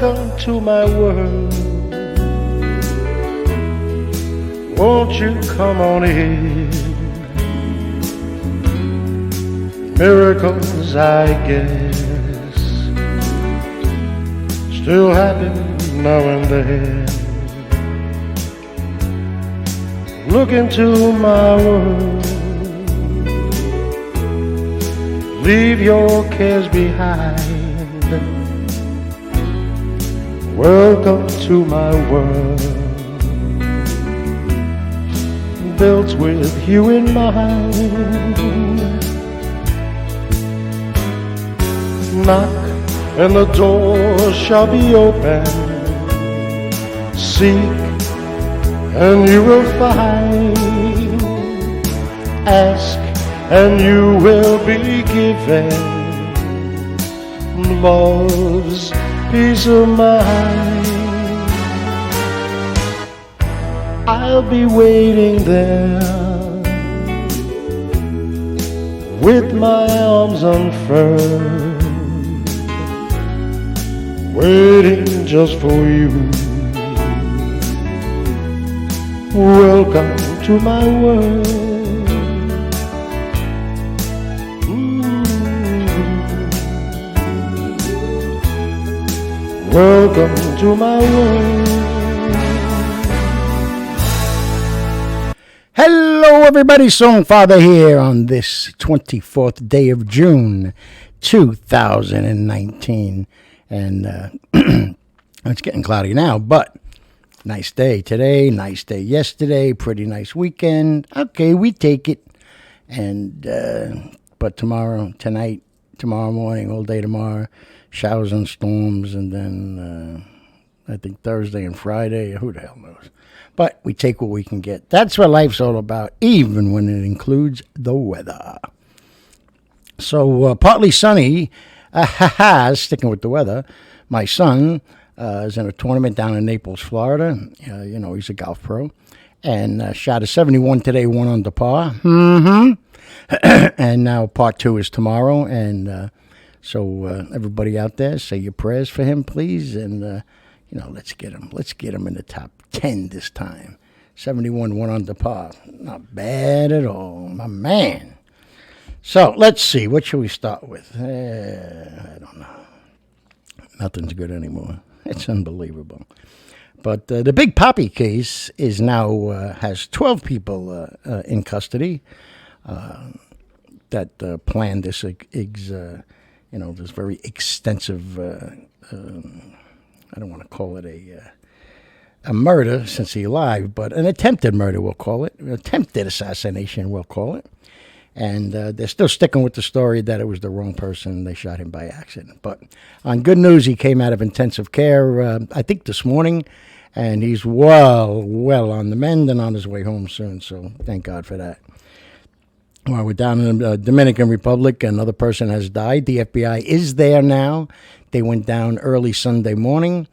Welcome to my world. Won't you come on in? Miracles, I guess, still happen now and then. Look into my world. Leave your cares behind. Welcome to my world, built with you in mind. Knock and the door shall be open. Seek and you will find. Ask and you will be given love's peace of mind. I'll be waiting there with my arms unfurled, waiting just for you. Welcome to my world. Welcome to my world. Hello everybody, Songfather here on this 24th day of June 2019. And it's getting cloudy now, but nice day today, nice day yesterday, pretty nice weekend. Okay, we take it. And but tomorrow morning, all day tomorrow, showers and storms, and then I think Thursday and Friday, who the hell knows. But we take what we can get. That's what life's all about, even when it includes the weather. So partly sunny, sticking with the weather. My son is in a tournament down in Naples, Florida. He's a golf pro. And shot a 71 today, 1 under par. And now part 2 is tomorrow. And so everybody out there, say your prayers for him, please. And, let's get him in the top 10 this time. 71, 1 under par. Not bad at all, my man. So let's see. What should we start with? I don't know. Nothing's good anymore. It's unbelievable. But the Big Poppy case is now has 12 people in custody that planned this this very extensive, I don't want to call it a murder since he's alive, but an attempted murder, we'll call it. An attempted assassination, we'll call it. And they're still sticking with the story that it was the wrong person. They shot him by accident. But on good news, he came out of intensive care, I think this morning, and he's well on the mend and on his way home soon. So thank God for that. Well, we're down in the Dominican Republic. Another person has died. The FBI is there now. They went down early Sunday morning,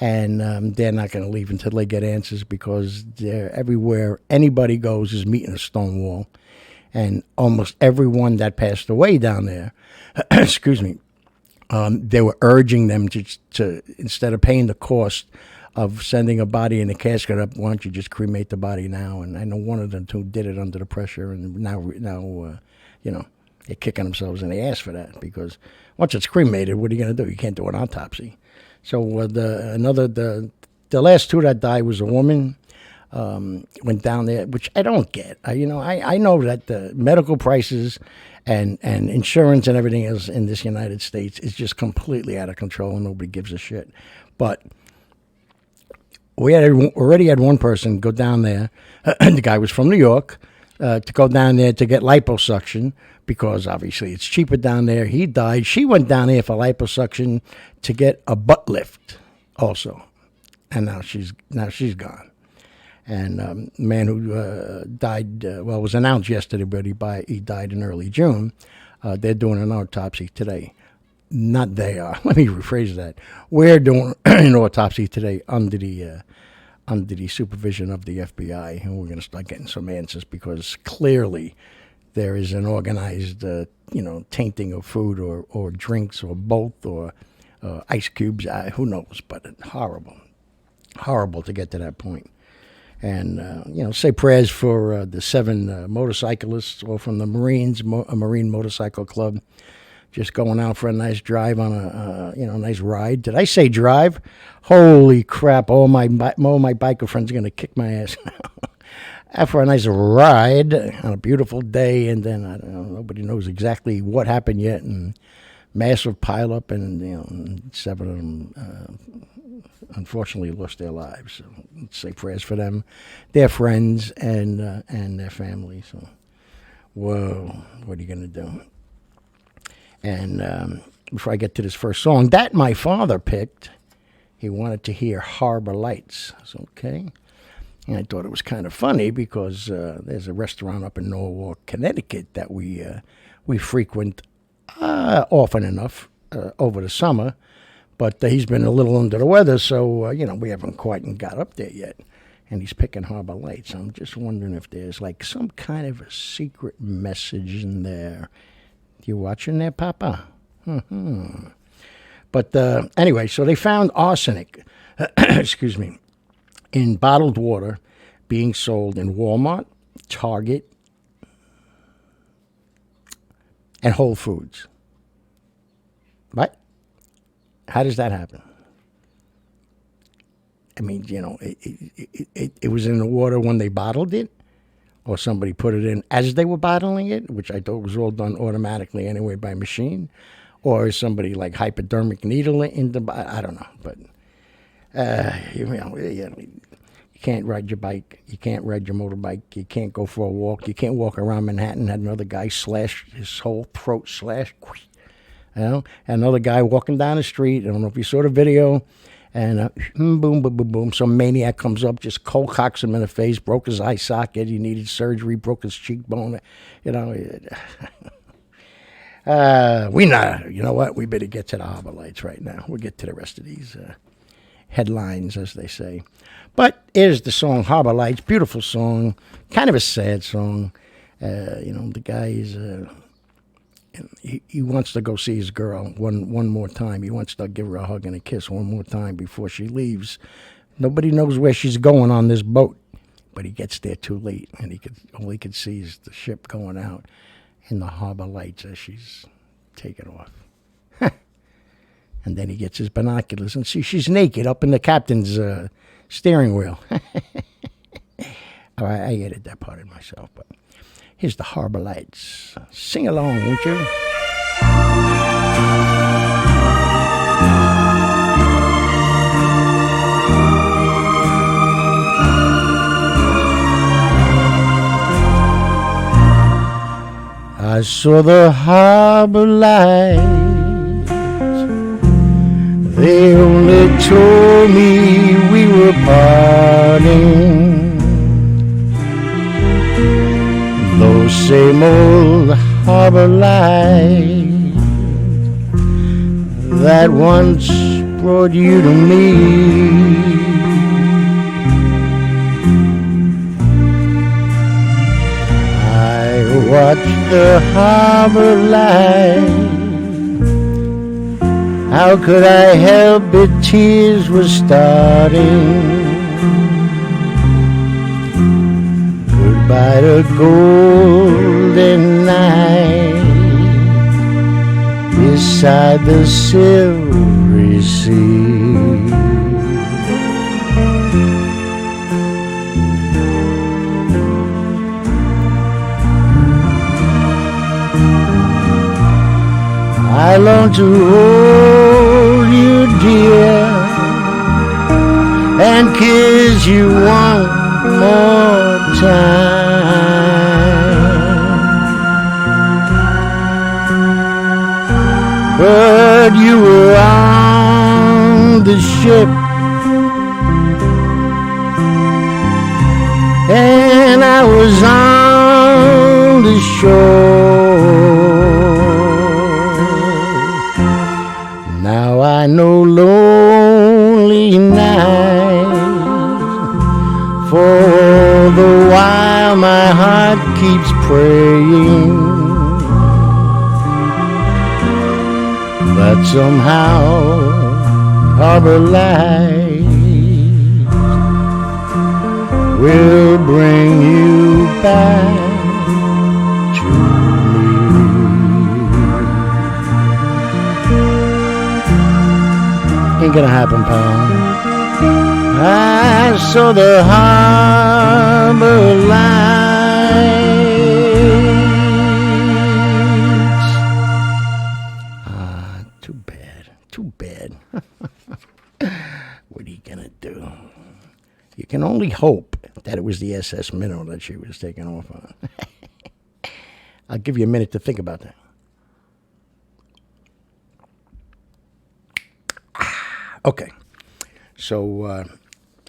and they're not going to leave until they get answers because they're everywhere. Anybody goes is meeting a stone wall. And almost everyone that passed away down there, excuse me, they were urging them to instead of paying the cost of sending a body in a casket up, why don't you just cremate the body now? And I know one of them who did it under the pressure, and now they're kicking themselves in the ass for that because once it's cremated, what are you going to do? You can't do an autopsy. So the last 2 that died was a woman. Went down there, which I don't get. I know that the medical prices and insurance and everything else in this United States is just completely out of control and nobody gives a shit. But we already had one person go down there. The guy was from New York to go down there to get liposuction because obviously it's cheaper down there. He died. She went down there for liposuction to get a butt lift also. And now she's gone. And the man who died, was announced yesterday, but he died in early June. They're doing an autopsy today. Not they are. Let me rephrase that. We're doing an autopsy today under the supervision of the FBI, and we're going to start getting some answers because clearly there is an organized, tainting of food or drinks or both or ice cubes. Who knows? But horrible to get to that point. And say prayers for the 7 motorcyclists, all from the Marines, a Marine Motorcycle Club, just going out for a nice drive on a nice ride. Did I say drive? Holy crap! All my biker friends are gonna kick my ass now. For a nice ride on a beautiful day, and then I don't know, nobody knows exactly what happened yet, and massive pileup, and 7 of them unfortunately lost their lives. So let's say prayers for them, their friends, and their family. So, whoa, what are you gonna do? And before I get to this first song that my father picked, he wanted to hear Harbor Lights. So, okay. And I thought it was kind of funny because there's a restaurant up in Norwalk, Connecticut that we frequent often enough over the summer. But he's been a little under the weather, so, we haven't quite got up there yet. And he's picking Harbor Lights. I'm just wondering if there's like some kind of a secret message in there. You watching there, Papa? Mm-hmm. But anyway, so they found arsenic, excuse me, in bottled water being sold in Walmart, Target, and Whole Foods. What? How does that happen? I mean, it was in the water when they bottled it, or somebody put it in as they were bottling it, which I thought was all done automatically anyway by machine, or is somebody like hypodermic needle in the, I don't know, but you can't ride your bike, you can't ride your motorbike, you can't go for a walk, you can't walk around Manhattan, had another guy slash his whole throat slashed. Another guy walking down the street. I don't know if you saw the video. And boom, boom, boom, boom. Some maniac comes up, just cold cocks him in the face, broke his eye socket. He needed surgery, broke his cheekbone. We know what? We better get to the Harbor Lights right now. We'll get to the rest of these headlines, as they say. But here's the song Harbor Lights. Beautiful song. Kind of a sad song. The guy is... He wants to go see his girl one more time. He wants to give her a hug and a kiss one more time before she leaves. Nobody knows where she's going on this boat, but he gets there too late, and all he could see is the ship going out in the Harbor Lights as she's taking off. And then he gets his binoculars and sees she's naked up in the captain's steering wheel. All right, I edited that part of myself, but... Here's the Harbor Lights. Sing along, won't you? I saw the harbor lights. They only told me we were parting. Those same old harbor lights that once brought you to me. I watched the harbor lights. How could I help it? Tears were starting. By the golden night, beside the silvery sea. I long to hold you dear and kiss you one more time. But you were on the ship, and I was on the shore. Now I know lonely nights, for the while my heart keeps praying that somehow harbor lights will bring you back to me. Ain't gonna happen, pal. I saw the harbor lights. Too bad. Too bad. What are you gonna do? You can only hope that it was the SS Minnow that she was taking off on. I'll give you a minute to think about that. Okay. So, all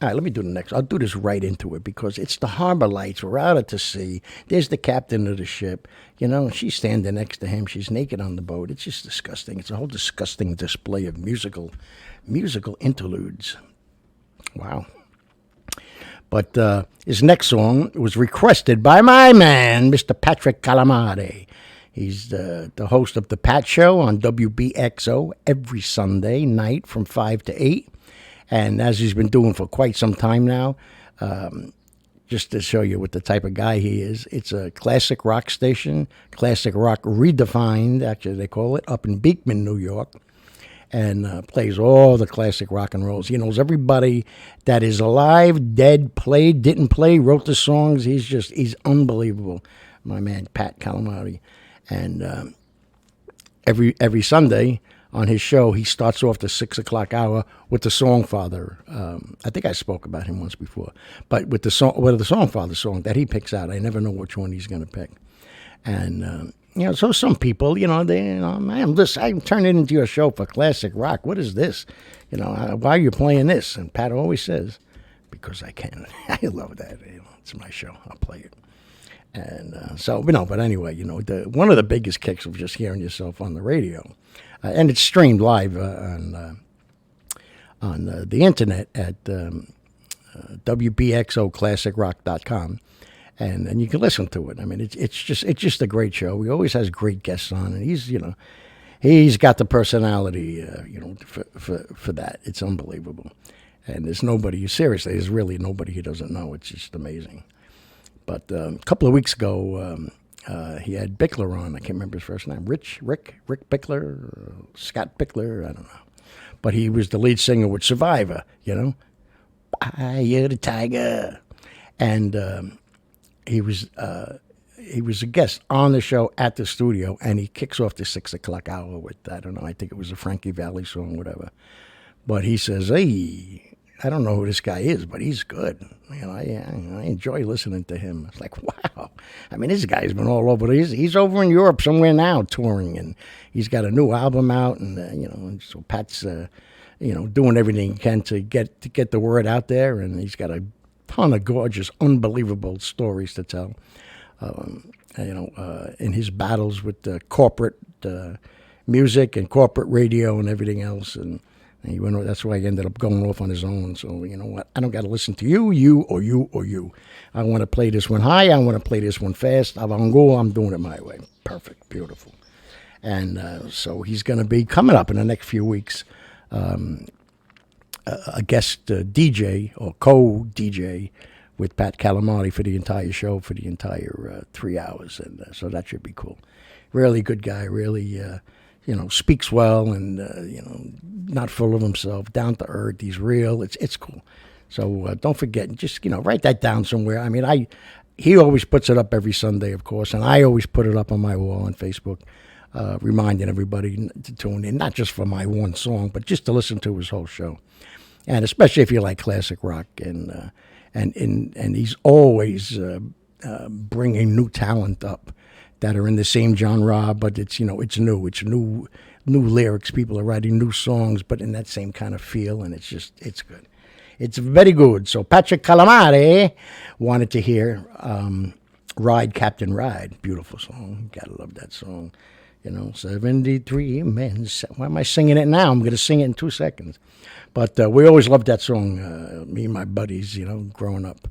right, let me do the next. I'll do this right into it because it's the harbor lights. We're out at the sea. There's the captain of the ship. You know, she's standing next to him. She's naked on the boat. It's just disgusting. It's a whole disgusting display of musical interludes. Wow. But his next song was requested by my man, Mr. Patrick Calamari. He's the host of The Pat Show on WBXO every Sunday night from 5 to 8. And as he's been doing for quite some time now, just to show you what the type of guy he is, it's a classic rock station, classic rock redefined, actually they call it, up in Beekman, New York, and plays all the classic rock and rolls. He knows everybody that is alive, dead, played, didn't play, wrote the songs. He's unbelievable, my man, Pat Calamari. And every Sunday on his show, he starts off the 6 o'clock hour with the Songfather. I think I spoke about him once before, but with the Songfather song that he picks out, I never know which one he's going to pick. And so some people, man, I'm turning it into a show for classic rock. What is this? Why are you playing this? And Pat always says, because I can. I love that. It's my show. I'll play it. And but anyway, one of the biggest kicks of just hearing yourself on the radio. And it's streamed live on the internet at WBXOClassicRock.com, and you can listen to it. I mean, it's just a great show. He always has great guests on, and he's got the personality, for that. It's unbelievable, and there's really nobody he doesn't know. It's just amazing. But a couple of weeks ago. He had Bickler on. I can't remember his first name. Rick Bickler, Scott Bickler. I don't know. But he was the lead singer with Survivor. I Hear the Tiger, and he was a guest on the show at the studio, and he kicks off the 6 o'clock hour with I think it was a Frankie Valli song, whatever. But he says, "Hey, I don't know who this guy is, but he's good. I enjoy listening to him." It's like, wow. I mean, this guy's been all over. He's over in Europe somewhere now touring, and he's got a new album out, and and so Pat's doing everything he can to get the word out there, and he's got a ton of gorgeous, unbelievable stories to tell. In his battles with the corporate music and corporate radio and everything else, and that's why he ended up going off on his own. So, you know what? I don't got to listen to you, or you. I want to play this one high. I want to play this one fast. I'm doing it my way. Perfect. Beautiful. And so he's going to be coming up in the next few weeks, a guest DJ or co-DJ with Pat Calamari for the entire show, for the entire 3 hours. And so that should be cool. Really good guy, really... speaks well and, not full of himself, down to earth. He's real. It's cool. So don't forget, just, write that down somewhere. I mean, he always puts it up every Sunday, of course, and I always put it up on my wall on Facebook, reminding everybody to tune in, not just for my one song, but just to listen to his whole show. And especially if you like classic rock, and he's always bringing new talent up that are in the same genre, but it's new lyrics. People are writing new songs, but in that same kind of feel, and it's good. It's very good. So Patrick Calamari wanted to hear Ride, Captain Ride. Beautiful song. Gotta love that song. 73 men. Why am I singing it now? I'm going to sing it in 2 seconds. But we always loved that song, me and my buddies, growing up.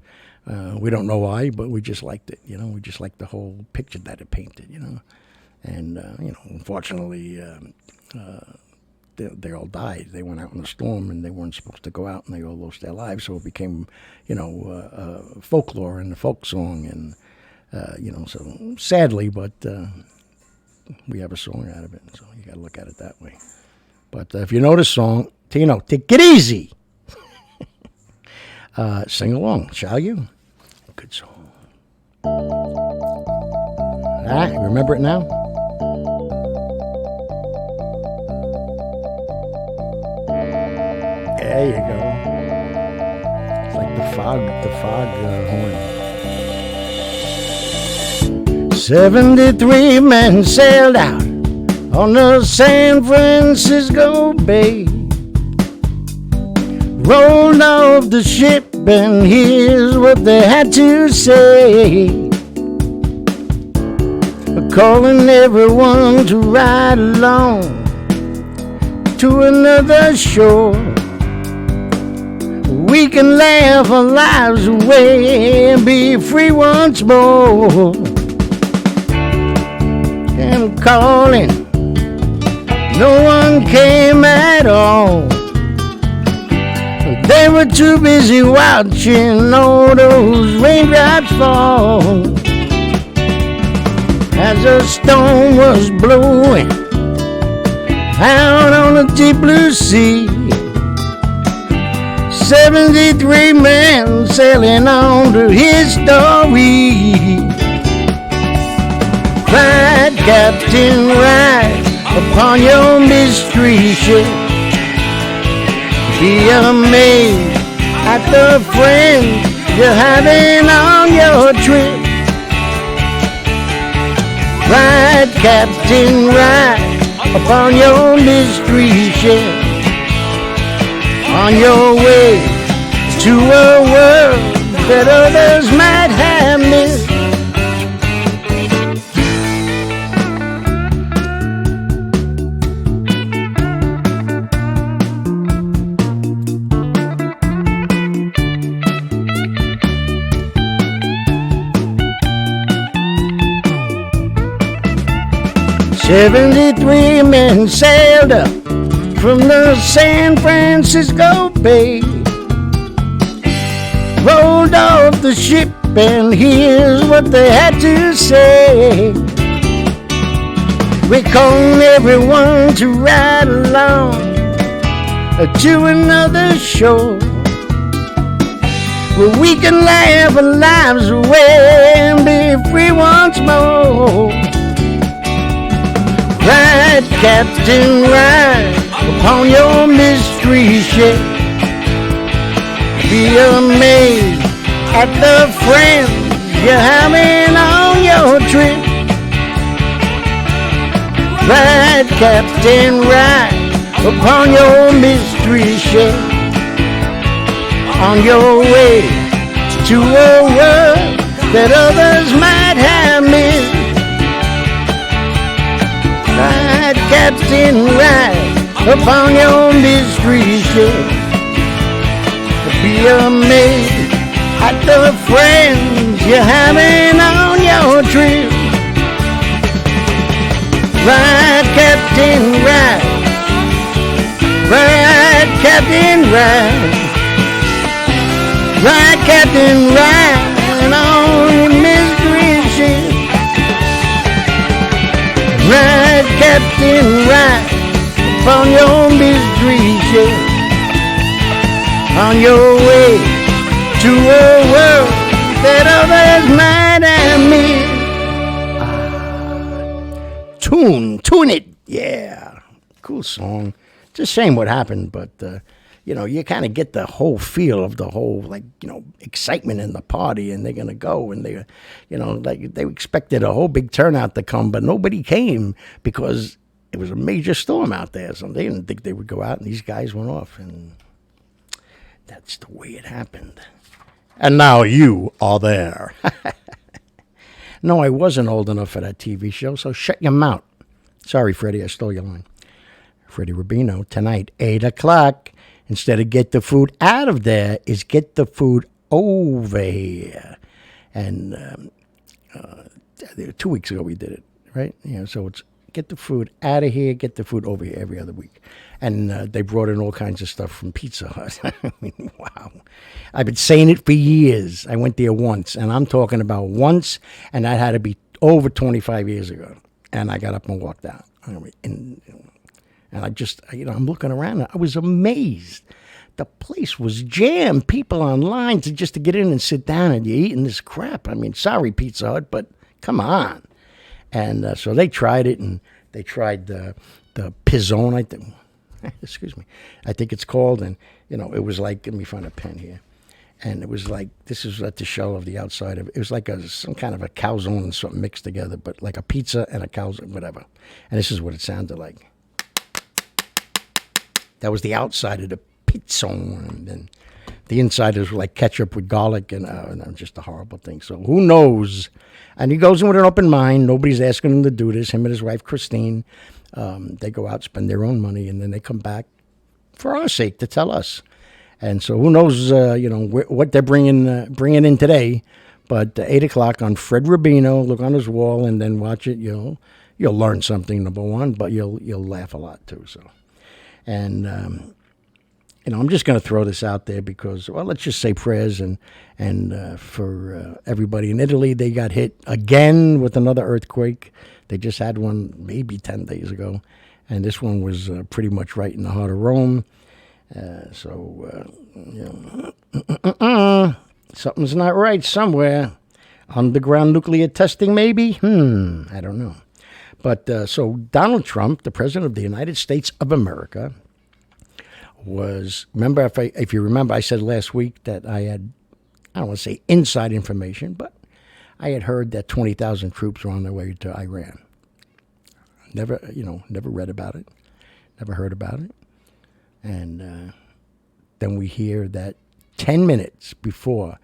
We don't know why, but we just liked it. We just liked the whole picture that it painted, And, unfortunately, they all died. They went out in a storm, and they weren't supposed to go out, and they all lost their lives. So it became, folklore and the folk song, and so sadly, but we have a song out of it. So you got to look at it that way. But if you know the song, Tino, take it easy. Sing along, shall you? Good song. Remember it now? There you go. It's like the fog horn. 73 men sailed out on the San Francisco Bay. Rolled off the ship, and here's what they had to say. Calling everyone to ride along to another shore. We can laugh our lives away and be free once more. And calling, no one came at all. They were too busy watching all those raindrops fall. As a storm was blowing out on the deep blue sea, 73 men sailing on to his story. Ride, Captain, ride upon your mystery ship. Be amazed at the friends you're having on your trip. Ride, Captain, ride upon your mystery ship. On your way to a world that others might have missed. 73 men sailed up from the San Francisco Bay. Rolled off the ship, and here's what they had to say. We call everyone to ride along to another shore, where we can laugh our lives away and be free once more. Ride, Captain, ride upon your mystery ship. Be amazed at the friends you're having on your trip. Ride, Captain, ride upon your mystery ship. On your way to a world that others might have missed. Ride, Captain, ride upon your mystery ship. Be amazed at the friends you're having on your trip. Ride, Captain, ride. Ride, Captain, ride. Ride, Captain, ride on your mystery ship. Ride, Captain, ride upon your mystery ship. On your way to a world that others might have missed. Tune it, yeah. Cool song. It's a shame what happened, but you kind of get the whole feel of the whole, excitement in the party, and they're gonna go, and they expected a whole big turnout to come, but nobody came because it was a major storm out there, so they didn't think they would go out, and these guys went off, and that's the way it happened. And now you are there. No, I wasn't old enough for that TV show, so shut your mouth. Sorry, Freddie, I stole your line. Freddie Rubino, tonight, 8 o'clock. Instead of get the food out of there, is get the food over here. And 2 weeks ago we did it, right? So it's Get the food out of here. Get the food over here every other week. And they brought in all kinds of stuff from Pizza Hut. I mean, wow. I've been saying it for years. I went there once, and I'm talking about once, and that had to be over 25 years ago. And I got up and walked out. And I just, I'm looking around. I was amazed. The place was jammed. People online just to get in and sit down, and you're eating this crap. I mean, sorry, Pizza Hut, but come on. And so they tried it, and they tried the pizzone, I think. Excuse me. I think it's called. And, it was like, let me find a pen here. And it was like, this is at the shell of the outside of it. It was like some kind of a calzone and something mixed together, but like a pizza and a calzone, whatever. And this is what it sounded like. That was the outside of the pizzone. And then the inside is like ketchup with garlic, and just a horrible thing. So who knows? And he goes in with an open mind. Nobody's asking him to do this. Him and his wife, Christine, they go out, spend their own money, and then they come back for our sake to tell us. And so who knows, what they're bringing in today. But 8 o'clock on Fred Rubino, look on his wall and then watch it. You'll learn something, number one, but you'll laugh a lot too. So, and I'm just going to throw this out there because, well, let's just say prayers and for everybody in Italy. They got hit again with another earthquake. They just had one maybe 10 days ago, and this one was pretty much right in the heart of Rome. Something's not right somewhere. Underground nuclear testing, maybe? I don't know. But so Donald Trump, the president of the United States of America, remember, if you remember, I said last week that I had, I don't want to say inside information, but I had heard that 20,000 troops were on their way to Iran. Never read about it, never heard about it. And then we hear that 10 minutes before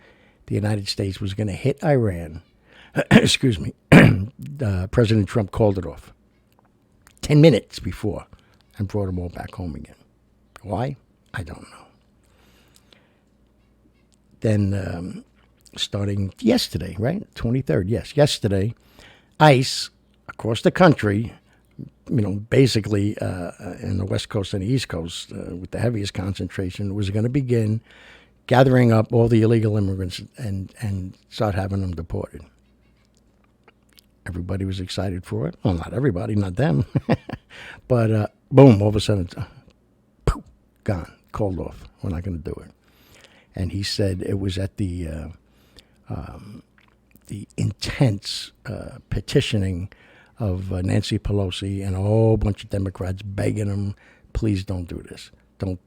the United States was going to hit Iran, excuse me, President Trump called it off. 10 minutes before, and brought them all back home again. Why? I don't know. Then starting yesterday, right? 23rd, yes, yesterday, ICE across the country, basically in the West Coast and the East Coast, with the heaviest concentration, was going to begin gathering up all the illegal immigrants and start having them deported. Everybody was excited for it. Well, not everybody, not them. But boom, all of a sudden, poof, gone, called off. We're not going to do it. And he said it was at the intense petitioning of Nancy Pelosi and a whole bunch of Democrats begging him, please don't do this.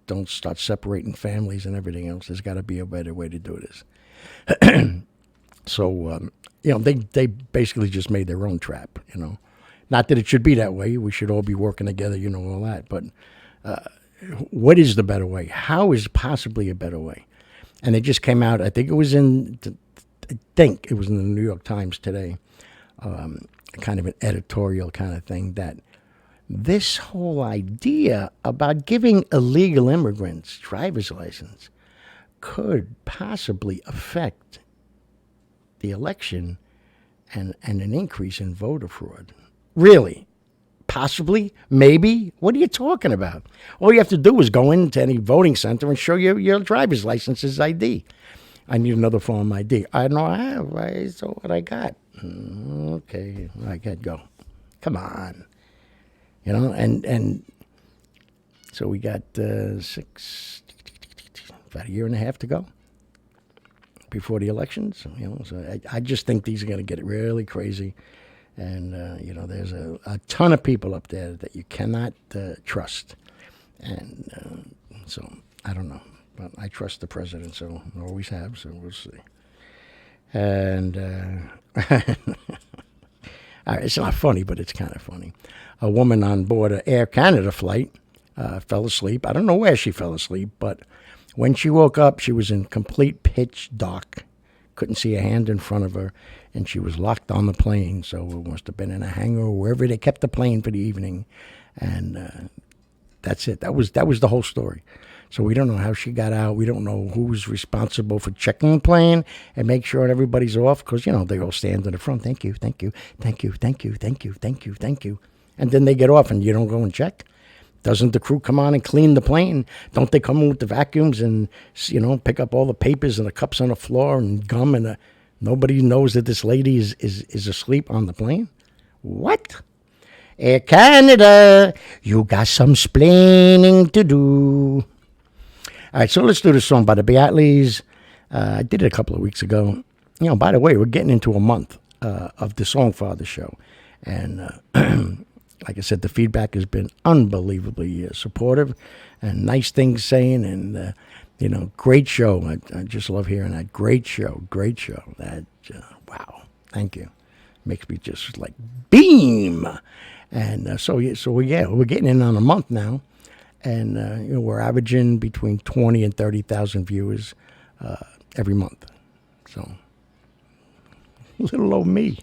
Don't start separating families and everything else. There's got to be a better way to do this. So, they basically just made their own trap, Not that it should be that way. We should all be working together, all that. But what is the better way? How is possibly a better way? And it just came out, I think it was in the New York Times today, kind of an editorial kind of thing, that this whole idea about giving illegal immigrants driver's license could possibly affect the election and an increase in voter fraud. Really? Possibly? Maybe? What are you talking about? All you have to do is go into any voting center and show your driver's license as ID. I need another form of ID. I don't have. I saw what I got. Okay, I can't go. Come on. And so we got about a year and a half to go before the elections. So I just think these are going to get really crazy. And, there's a ton of people up there that you cannot trust. And so I don't know. But I trust the president, so I always have, so we'll see. And it's not funny, but it's kind of funny. A woman on board an Air Canada flight fell asleep. I don't know where she fell asleep, but when she woke up, she was in complete pitch dark. Couldn't see a hand in front of her, and she was locked on the plane. So it must have been in a hangar or wherever they kept the plane for the evening. And that's it. That was the whole story. So we don't know how she got out. We don't know who's responsible for checking the plane and make sure everybody's off, because, they all stand in the front. Thank you, thank you, thank you, thank you, thank you, thank you, thank you. And then they get off and you don't go and check. Doesn't the crew come on and clean the plane? Don't they come in with the vacuums and, pick up all the papers and the cups on the floor and gum and nobody knows that this lady is asleep on the plane? What? Air Canada, you got some splaining to do. All right, so let's do this song by the Beatleys. I did it a couple of weeks ago. By the way, we're getting into a month of the Songfather show. And like I said, the feedback has been unbelievably supportive and nice things saying. And, great show. I just love hearing that. Great show. That, wow. Thank you. Makes me just like beam. And we're getting in on a month now. And, we're averaging between 20 and 30,000 viewers every month. So, little old me.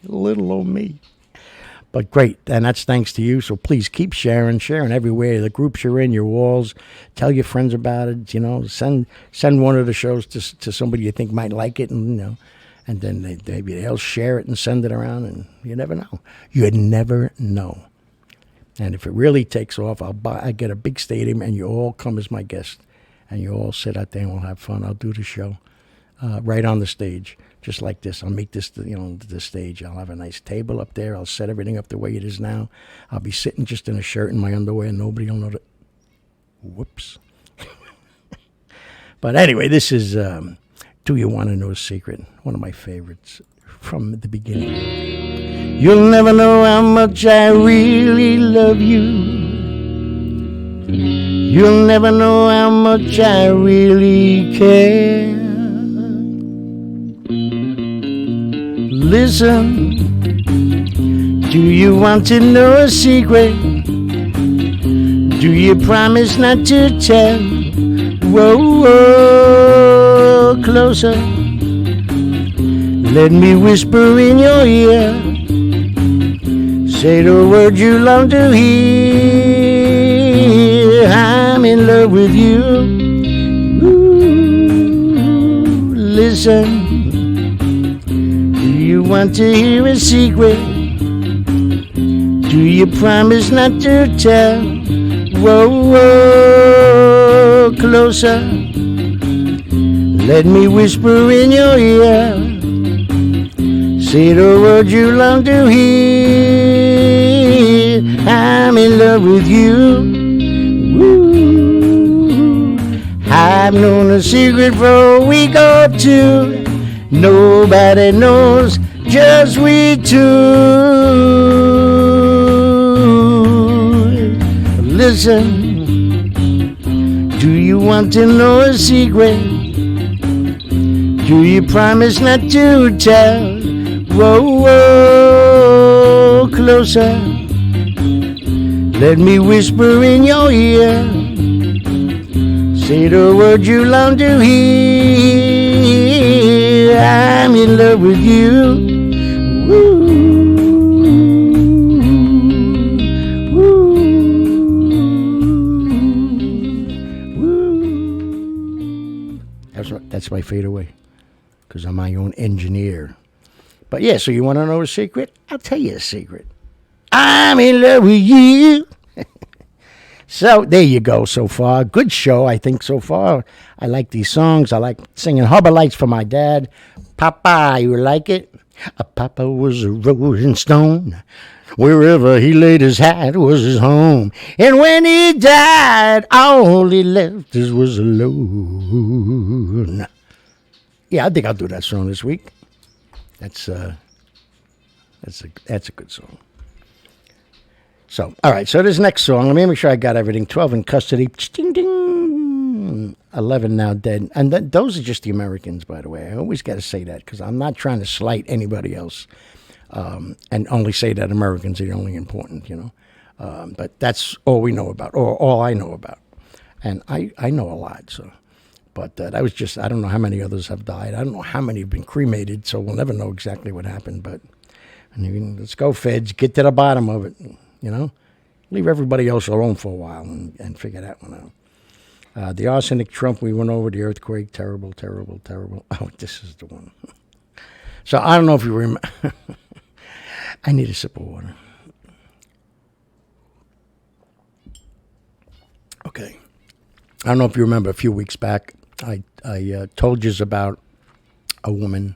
But great, and that's thanks to you. So please keep sharing everywhere. The groups you're in, your walls. Tell your friends about it. Send one of the shows to somebody you think might like it, and and then maybe they'll share it and send it around. And you never know. You'd never know. And if it really takes off, I get a big stadium, and you all come as my guest, and you all sit out there and we'll have fun. I'll do the show right on the stage. Just like this. I'll make this, the stage. I'll have a nice table up there. I'll set everything up the way it is now. I'll be sitting just in a shirt and my underwear. Nobody will know that. Whoops. But anyway, this is Do You Want to Know a Secret? One of my favorites from the beginning. You'll never know how much I really love you. You'll never know how much I really care. Listen, do you want to know a secret? Do you promise not to tell? Whoa, closer. Let me whisper in your ear. Say the word you long to hear. I'm in love with you. Ooh, listen. Do you want to hear a secret? Do you promise not to tell? Whoa, whoa, closer. Let me whisper in your ear. Say the word you long to hear. I'm in love with you. Woo. I've known a secret for a week or two. Nobody knows, just we two. Listen, do you want to know a secret? Do you promise not to tell? Whoa, whoa, closer. Let me whisper in your ear. Say the word you long to hear. I'm in love with you. Woo, woo, woo. That's my fadeaway, because I'm my own engineer. But yeah, so you want to know a secret? I'll tell you a secret. I'm in love with you. So there you go so far. Good show, I think, so far. I like these songs. I like singing Harbor Lights for my dad. Papa, you like it? Papa was a rolling stone. Wherever he laid his hat was his home. And when he died, all he left us was alone. Yeah, I think I'll do that song this week. That's a good song. So, all right, so this next song, let me make sure I got everything. 12 in custody. Ding, ding. 11 now dead. And those are just the Americans, by the way. I always got to say that because I'm not trying to slight anybody else and only say that Americans are the only important, But that's all we know about, or all I know about. And I know a lot, so. But that was just, I don't know how many others have died. I don't know how many have been cremated, so we'll never know exactly what happened. But let's go, feds. Get to the bottom of it. Leave everybody else alone for a while and figure that one out. The arsenic Trump, we went over the earthquake. Terrible, terrible, terrible. Oh, this is the one. So I don't know if you remember. I need a sip of water. I don't know if you remember a few weeks back, I told you about a woman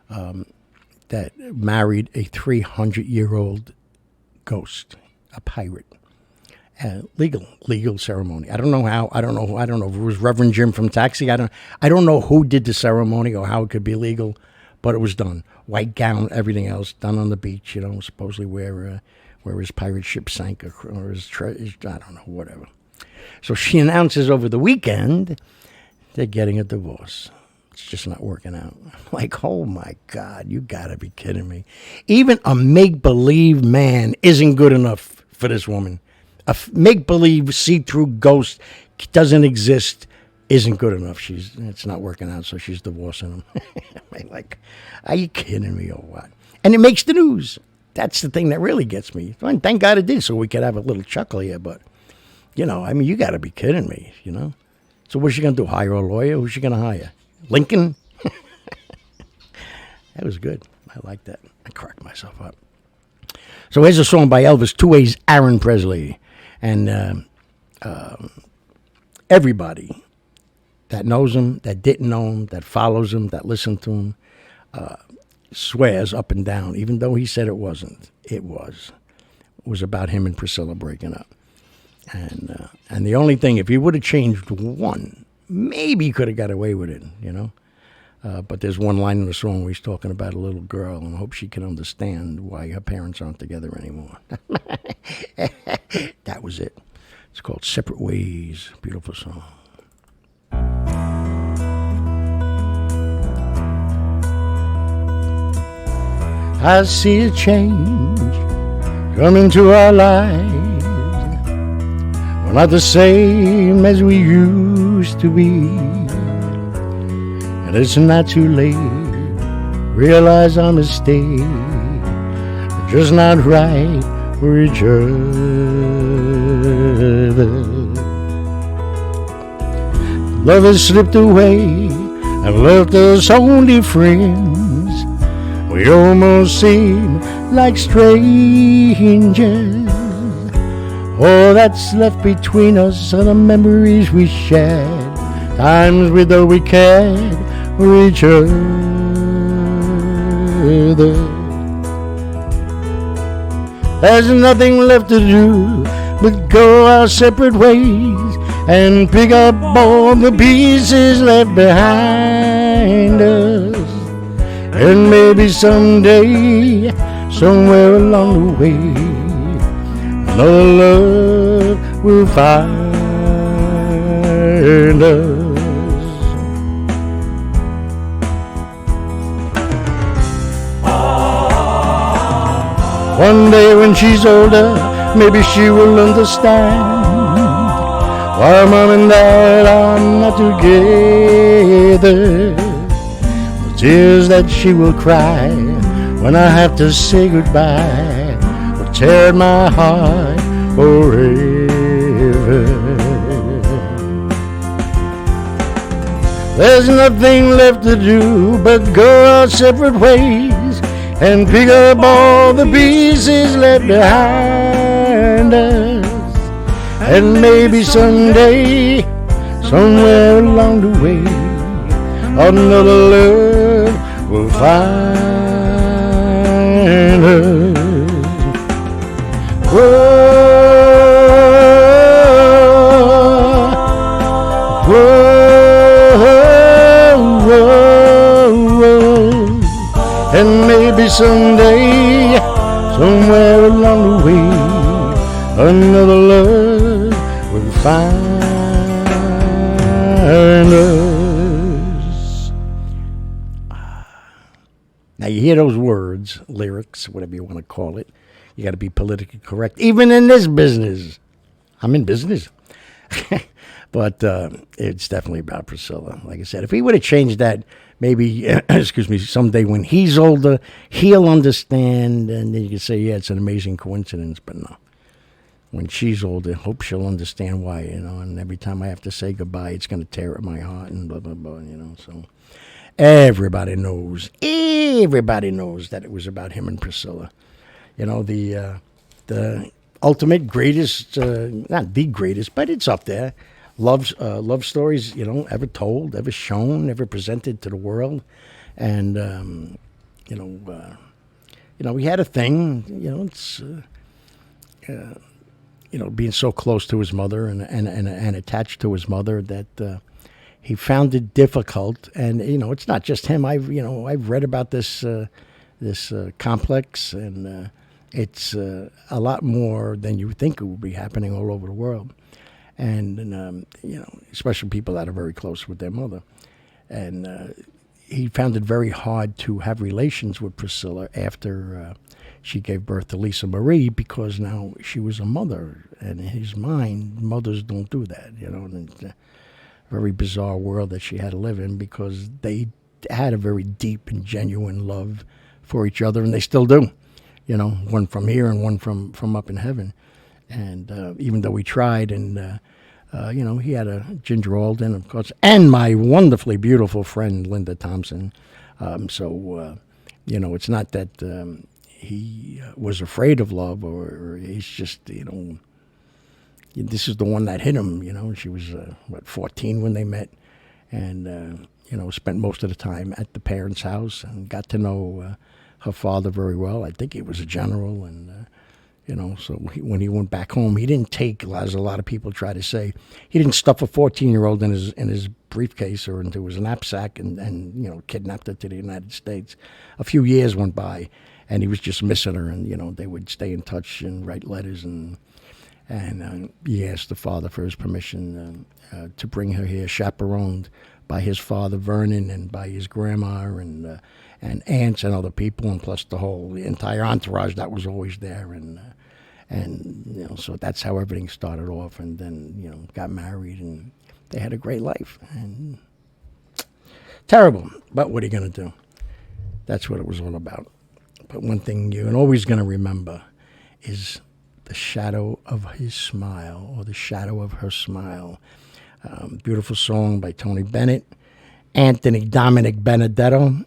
that married a 300-year-old ghost, a pirate. Legal ceremony. I don't know how. I don't know if it was Reverend Jim from Taxi. I don't know who did the ceremony or how it could be legal, but it was done. White gown, everything else done on the beach. Supposedly where his pirate ship sank or his I don't know, whatever. So she announces over the weekend they're getting a divorce. It's just not working out. Like, oh my God, you gotta be kidding me. Even a make-believe man isn't good enough for this woman. A make-believe see-through ghost doesn't exist, isn't good enough. It's not working out, so she's divorcing him. Like, are you kidding me or what? And it makes the news. That's the thing that really gets me. Thank God it did, so we could have a little chuckle here. But, you got to be kidding me, So what's she going to do, hire a lawyer? Who's she going to hire? Lincoln? That was good. I like that. I cracked myself up. So here's a song by Elvis, 2A's Aaron Presley. And everybody that knows him, that didn't know him, that follows him, that listened to him, swears up and down, even though he said it wasn't. It was. It was about him and Priscilla breaking up. And the only thing, if he would have changed one, maybe he could have got away with it, But there's one line in the song where he's talking about a little girl, and I hope she can understand why her parents aren't together anymore. That was it. It's called Separate Ways. Beautiful song. I see a change come into our lives. We're not the same as we used to be. And it's not too late. Realize our mistake. We're just not right for each other. Love has slipped away and left us only friends. We almost seem like strangers. All that's left between us are the memories we shared. Times we thought we cared for each other. There's nothing left to do but go our separate ways and pick up all the pieces left behind us. And maybe someday, somewhere along the way, another love will find us. One day when she's older, maybe she will understand why Mom and Dad are not together. The tears that she will cry when I have to say goodbye will tear at my heart forever. There's nothing left to do but go our separate ways and pick up all the pieces left behind us. And maybe someday, somewhere along the way, another love will find us. Whoa, whoa, whoa, whoa. And maybe someday, somewhere along the way, another love will find us. Now you hear those words, lyrics, whatever you want to call it. You got to be politically correct, even in this business. I'm in business. But it's definitely about Priscilla. Like I said, if he would have changed that, maybe, excuse me, someday when he's older, he'll understand, and then you can say, yeah, it's an amazing coincidence, but no. When she's older, hope she'll understand why, and every time I have to say goodbye, it's going to tear at my heart and blah, blah, blah, so everybody knows that it was about him and Priscilla. The ultimate greatest, not the greatest, but it's up there, love stories, ever told, ever shown, ever presented to the world. And you know, we had a thing. It's being so close to his mother and attached to his mother that he found it difficult. And it's not just him. I've read about this complex, and it's a lot more than you think it would be happening all over the world. And especially people that are very close with their mother. And he found it very hard to have relations with Priscilla after she gave birth to Lisa Marie, because now she was a mother. And in his mind, mothers don't do that, And it's a very bizarre world that she had to live in, because they had a very deep and genuine love for each other, and they still do. One from here and one from up in heaven. And even though we tried, and he had a Ginger Alden, of course, and my wonderfully beautiful friend Linda Thompson. So it's not that he was afraid of love, or he's just this is the one that hit him. She was 14 when they met, and spent most of the time at the parents' house and got to know her father very well. I think he was a general, and so when he went back home, he didn't take, as a lot of people try to say, he didn't stuff a 14-year-old in his briefcase or into his knapsack and kidnapped her to the United States. A few years went by, and he was just missing her, and they would stay in touch and write letters, and he asked the father for his permission to bring her here, chaperoned by his father Vernon and by his grandma and aunts and other people, and plus the entire entourage that was always there, and so that's how everything started off. And then got married, and they had a great life. And terrible, but what are you gonna do? That's what it was all about. But one thing you're always gonna remember is the shadow of his smile, or the shadow of her smile. Beautiful song by Tony Bennett, Anthony Dominic Benedetto.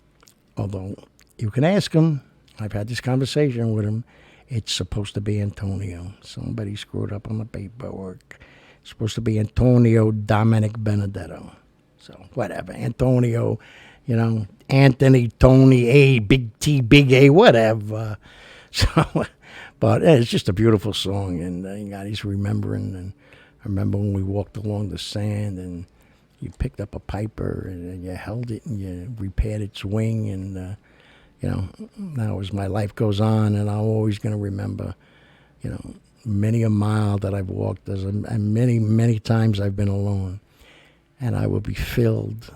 Although you can ask him, I've had this conversation with him, it's supposed to be Antonio. Somebody screwed up on the paperwork. It's supposed to be Antonio Dominic Benedetto. So whatever, Antonio, Anthony, Tony, A, Big T, Big A, whatever. But it's just a beautiful song, and God, he's remembering. And I remember when we walked along the sand, and you picked up a piper, and you held it, and you repaired its wing, and now as my life goes on, and I'm always going to remember, many a mile that I've walked, and many times I've been alone, and I will be filled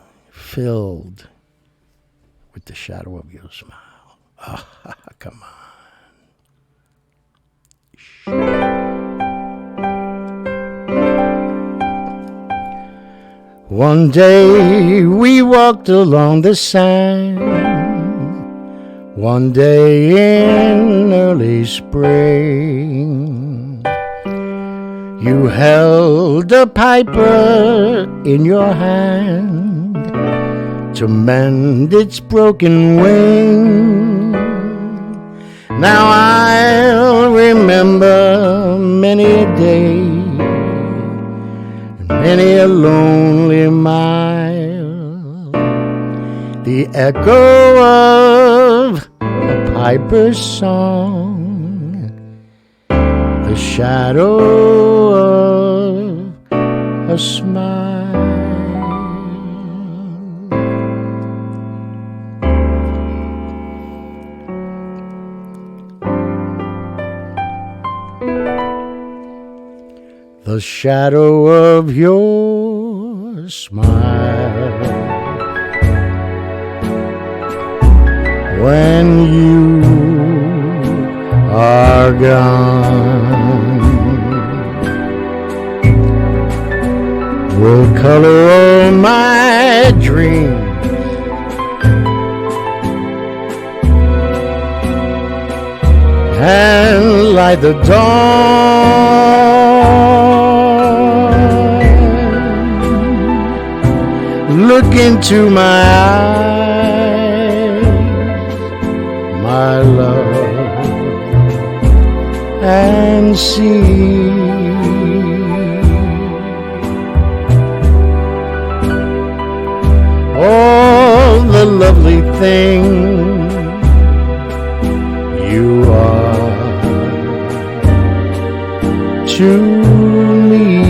with the shadow of your smile. Oh, come on. One day we walked along the sand, one day in early spring. You held a piper in your hand to mend its broken wing. Now I'll remember many a day, many a lonely mile, the echo of a piper's song, the shadow of a smile. The shadow of your smile, when you are gone, will color all my dreams and light the dawn. Look into my eyes, my love, and see everything you are to me.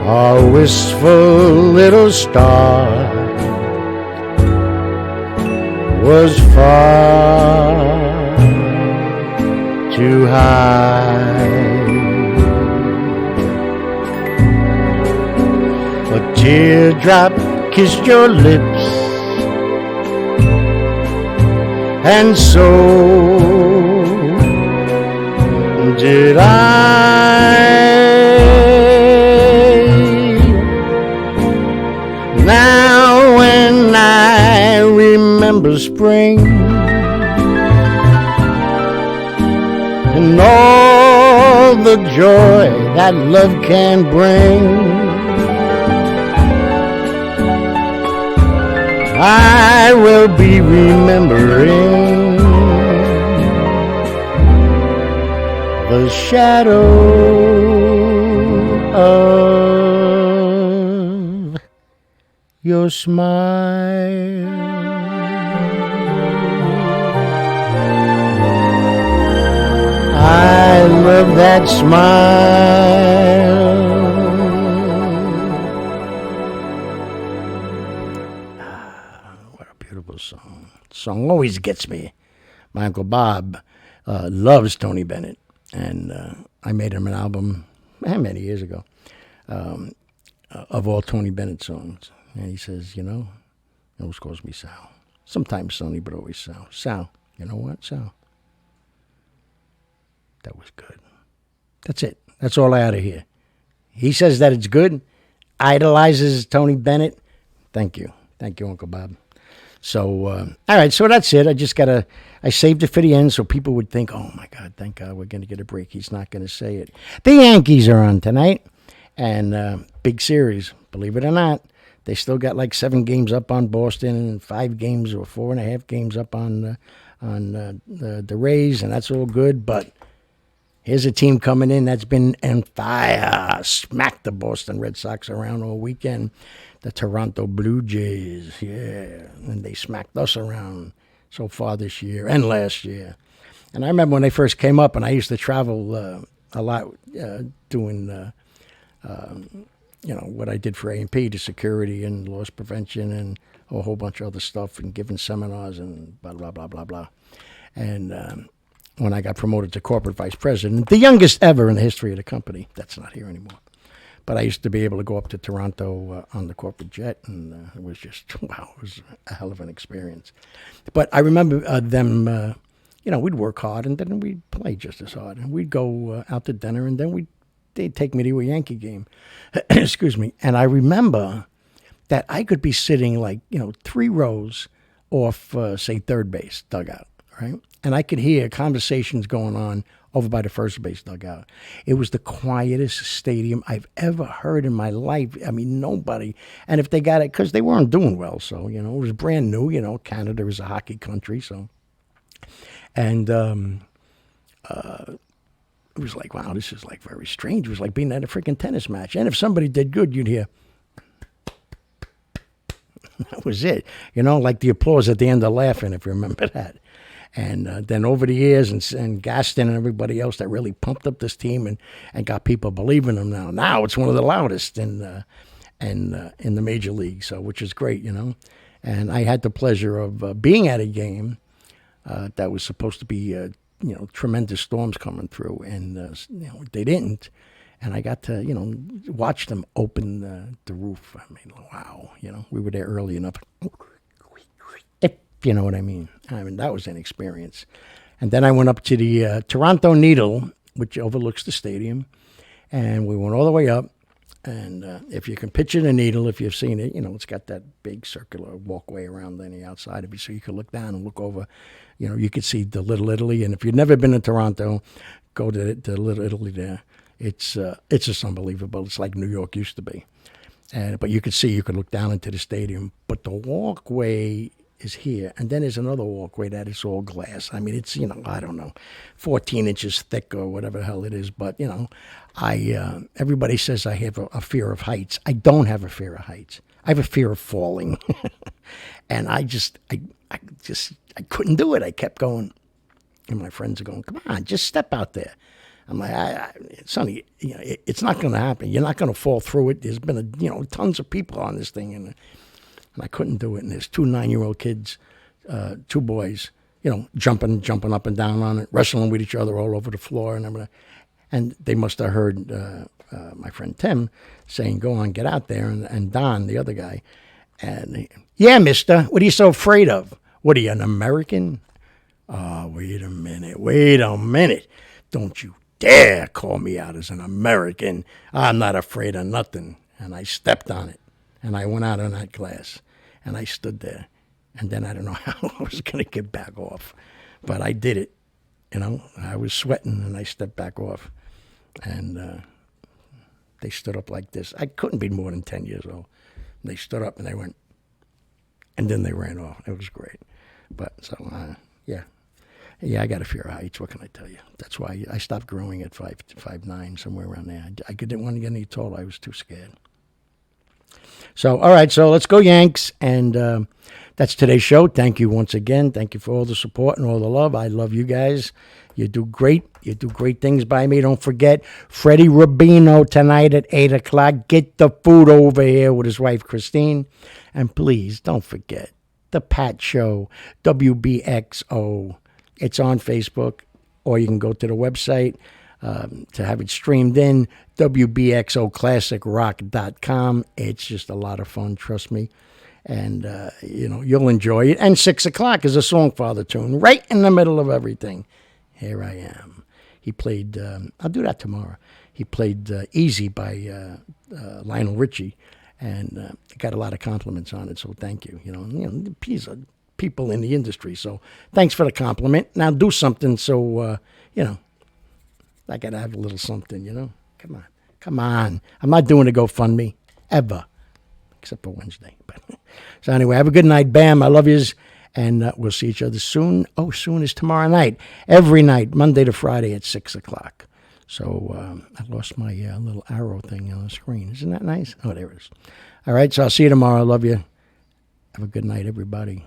A wistful little star was far too high. A teardrop kissed your lips, and so did I. Now when I remember spring and all the joy that love can bring, I will be remembering the shadow of your smile. I love that smile. What a beautiful song. The song always gets me. My Uncle Bob loves Tony Bennett, and I made him an album many years ago of all Tony Bennett songs. And he says, you know, it always calls me Sal. Sometimes Sonny, but always Sal. Sal, you know what, Sal? That was good. That's it. That's all I ought to hear. He says that it's good, idolizes Tony Bennett. Thank you. Thank you, Uncle Bob. So, all right, so that's it. I saved it for the end so people would think, oh, my God, thank God we're going to get a break. He's not going to say it. The Yankees are on tonight, and big series, believe it or not. They still got like 7 games up on Boston and 5 games or 4.5 games up on the Rays, and that's all good. But here's a team coming in that's been on fire. Smacked the Boston Red Sox around all weekend. The Toronto Blue Jays, yeah. And they smacked us around so far this year and last year. And I remember when they first came up, and I used to travel a lot doing what I did for A&P, the security and loss prevention and a whole bunch of other stuff, and giving seminars and blah, blah, blah, blah, blah. And when I got promoted to corporate vice president, the youngest ever in the history of the company, that's not here anymore. But I used to be able to go up to Toronto on the corporate jet, and it was just, wow, it was a hell of an experience. But I remember them, we'd work hard, and then we'd play just as hard. And we'd go out to dinner, and then they'd take me to a Yankee game. Excuse me. And I remember that I could be sitting 3 rows off, say, third base dugout, right? And I could hear conversations going on over by the first base dugout. It was the quietest stadium I've ever heard in my life. I mean, nobody. And if they got it, because they weren't doing well, so, it was brand new. Canada is a hockey country, so. And it was like, wow, this is like very strange. It was like being at a freaking tennis match. And if somebody did good, you'd hear. That was it. Like the applause at the end of laughing, if you remember that. And then over the years, and Gaston and everybody else that really pumped up this team and got people believing them now. Now it's one of the loudest in the major league, so which is great, And I had the pleasure of being at a game that was supposed to be, tremendous storms coming through, and they didn't. And I got to, watch them open the roof. I mean, wow, we were there early enough. If you know what I mean. That was an experience. And then I went up to the Toronto Needle, which overlooks the stadium, and we went all the way up. And if you can picture the Needle, if you've seen it, it's got that big circular walkway around on the outside of it, so you can look down and look over. You could see the Little Italy. And if you've never been to Toronto, go to Little Italy there. It's just unbelievable. It's like New York used to be. But you could look down into the stadium. But the walkway is here, and then there's another walkway that is all glass. I mean, it's, I don't know, 14 inches thick or whatever the hell it is. But, everybody says I have a fear of heights. I don't have a fear of heights. I have a fear of falling. And I couldn't do it. I kept going. And my friends are going, come on, just step out there. I'm like, Sonny, it's not going to happen. You're not going to fall through it. There's been, tons of people on this thing. And I couldn't do it. And there's 2 9-year-old kids, 2 boys, jumping up and down on it, wrestling with each other all over the floor and everything. And they must have heard my friend Tim saying, go on, get out there. And Don, the other guy, yeah, mister, what are you so afraid of? What are you, an American? Oh, wait a minute. Don't you dare call me out as an American. I'm not afraid of nothing. And I stepped on it. And I went out on that class. And I stood there. And then I don't know how I was going to get back off. But I did it. I was sweating and I stepped back off. And they stood up like this. I couldn't be more than 10 years old. They stood up and they went. And then they ran off. It was great. But so, yeah. Yeah, I got a fear of heights. What can I tell you? That's why I stopped growing at 5'9", somewhere around there. I didn't want to get any taller. I was too scared. So, all right. So let's go Yanks. And that's today's show. Thank you once again. Thank you for all the support and all the love. I love you guys. You do great. You do great things by me. Don't forget, Freddie Rubino tonight at 8 o'clock. Get the food over here with his wife, Christine. And please, don't forget, The Pat Show, WBXO. It's on Facebook, or you can go to the website to have it streamed in, WBXOClassicRock.com. It's just a lot of fun, trust me. And, you'll enjoy it. And 6 o'clock is a Songfather tune, right in the middle of everything. Here I am. He played, I'll do that tomorrow. He played Easy by Lionel Richie, and got a lot of compliments on it, so thank you. He's a people in the industry. So thanks for the compliment. Now do something so, I got to have a little something, Come on. I'm not doing a GoFundMe, ever, except for Wednesday. But so anyway, have a good night. Bam, I love yous, and we'll see each other soon. Oh, soon is tomorrow night. Every night, Monday to Friday at 6 o'clock. So I lost my little arrow thing on the screen. Isn't that nice? Oh, there it is. All right, so I'll see you tomorrow. I love you. Have a good night, everybody.